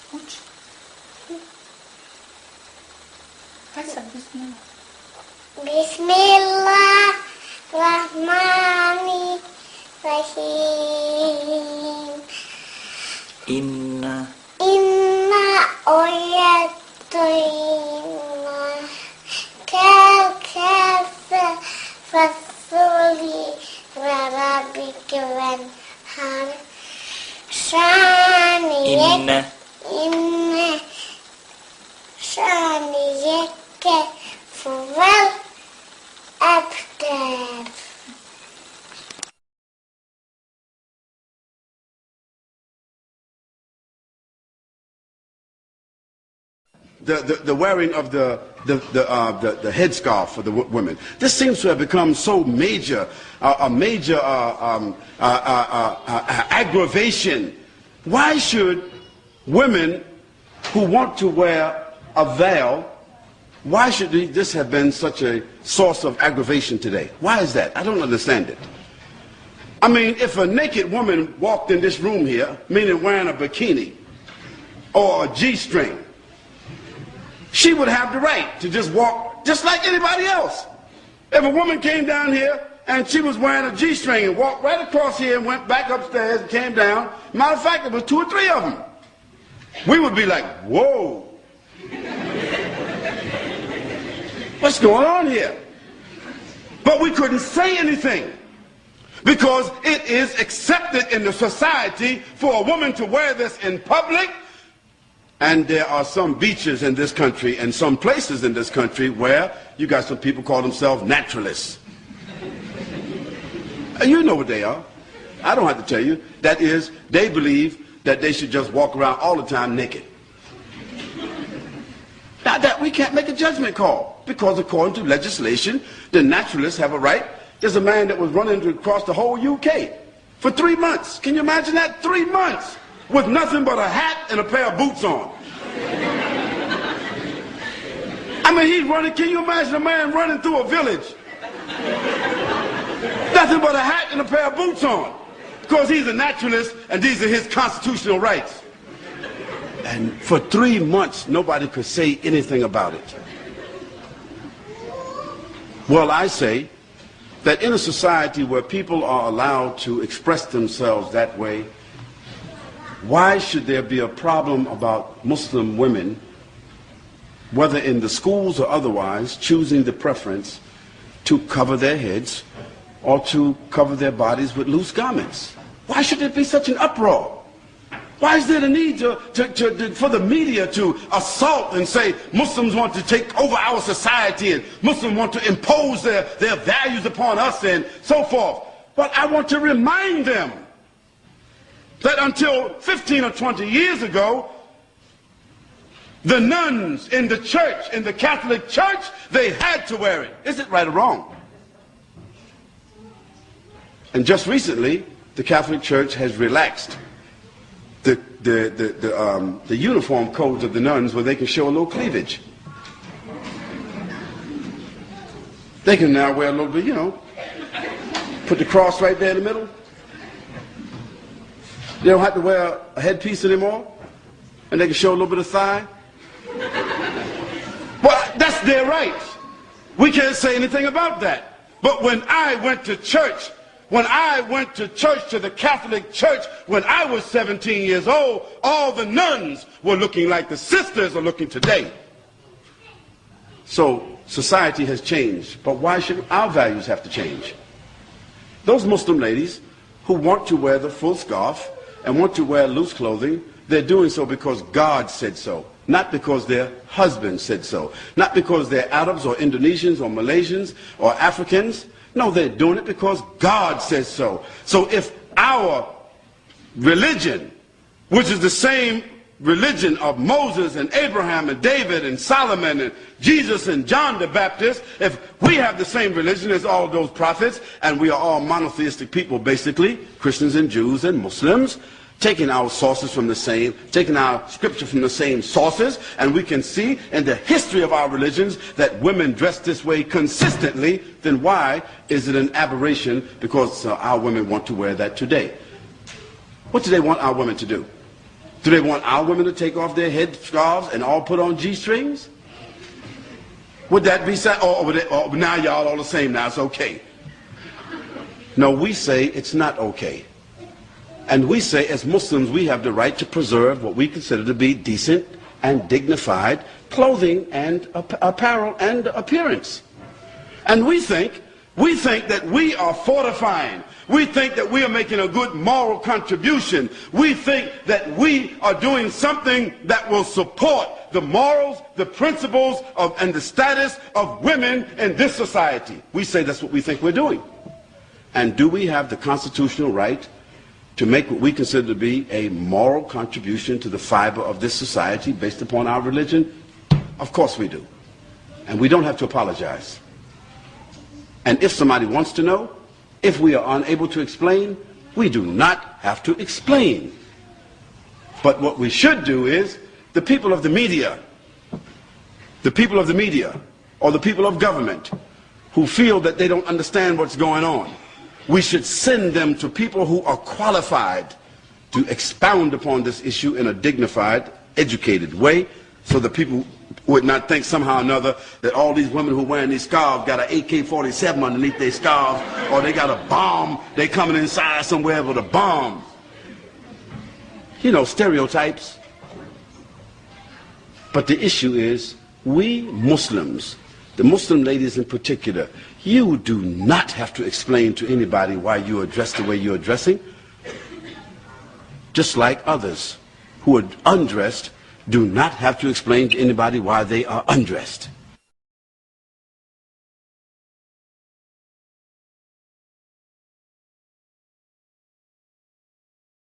Uči. Kaj sad, bismillah? Bismillahirrahmanirrahim. Inna oyatoina kalkafa fasuli warabika wanhar Inna shaniyaka fuwal abtar. The wearing of the headscarf for the women. This seems to have become so major, a major aggravation. Why should women who want to wear a veil, why should this have been such a source of aggravation today? Why is that? I don't understand it. I mean, if a naked woman walked in this room here, meaning wearing a bikini or a G-string, she would have the right to just walk just like anybody else. If a woman came down here and she was wearing a G-string and walked right across here and went back upstairs and came down, matter of fact, there was 2 or 3 of them, we would be like, whoa. What's going on here? But we couldn't say anything because it is accepted in the society for a woman to wear this in public. And there are some beaches in this country and some places in this country where you got some people call themselves naturalists. And you know what they are. I don't have to tell you. That is, they believe that they should just walk around all the time naked. Now that we can't make a judgment call because according to legislation, the naturalists have a right. There's a man that was running across the whole UK for 3 months. Can you imagine that? 3 months. With nothing but a hat and a pair of boots on. I mean, he's running, can you imagine a man running through a village? Nothing but a hat and a pair of boots on. Because he's a naturalist and these are his constitutional rights. And for 3 months, nobody could say anything about it. Well, I say that in a society where people are allowed to express themselves that way, why should there be a problem about Muslim women, whether in the schools or otherwise, choosing the preference to cover their heads or to cover their bodies with loose garments? Why should there be such an uproar? Why is there the need for the media to assault and say Muslims want to take over our society and Muslims want to impose their values upon us and so forth? But I want to remind them that until 15 or 20 years ago, the nuns in the church, in the Catholic Church, they had to wear it. Is it right or wrong? And just recently, the Catholic Church has relaxed the uniform codes of the nuns where they can show a little cleavage. They can now wear a little bit, you know, put the cross right there in the middle. They don't have to wear a headpiece anymore, and they can show a little bit of thigh. Well, that's their right. We can't say anything about that. But when I went to church, to the Catholic Church, when I was 17 years old, all the nuns were looking like the sisters are looking today. So society has changed, but why should our values have to change? Those Muslim ladies who want to wear the full scarf and want to wear loose clothing, they're doing so because God said so, not because their husband said so, not because they're Arabs or Indonesians or Malaysians or Africans. No, they're doing it because God says so. So if our religion, which is the same religion of Moses and Abraham and David and Solomon and Jesus and John the Baptist, if we have the same religion as all those prophets, and we are all monotheistic people basically, Christians and Jews and Muslims, taking our sources from the same, taking our scripture from the same sources, and we can see in the history of our religions that women dress this way consistently, then why is it an aberration because our women want to wear that today? What do they want our women to do? Do they want our women to take off their head scarves and all put on G-strings? Would that be sad? Or now y'all all the same, now it's okay. No, we say it's not okay. And we say as Muslims we have the right to preserve what we consider to be decent and dignified clothing and apparel and appearance. And we think that we are fortifying. We think that we are making a good moral contribution. We think that we are doing something that will support the morals, the principles and the status of women in this society. We say that's what we think we're doing. And do we have the constitutional right to make what we consider to be a moral contribution to the fiber of this society based upon our religion? Of course we do. And we don't have to apologize. And if somebody wants to know, if we are unable to explain, we do not have to explain. But what we should do is, the people of the media, or the people of government who feel that they don't understand what's going on, we should send them to people who are qualified to expound upon this issue in a dignified, educated way, so that people would not think somehow or another that all these women who are wearing these scarves got an AK-47 underneath their scarves, or they got a bomb, they coming inside somewhere with a bomb. You know, stereotypes. But the issue is, we Muslims, the Muslim ladies in particular, you do not have to explain to anybody why you are dressed the way you are dressing. Just like others who are undressed do not have to explain to anybody why they are undressed.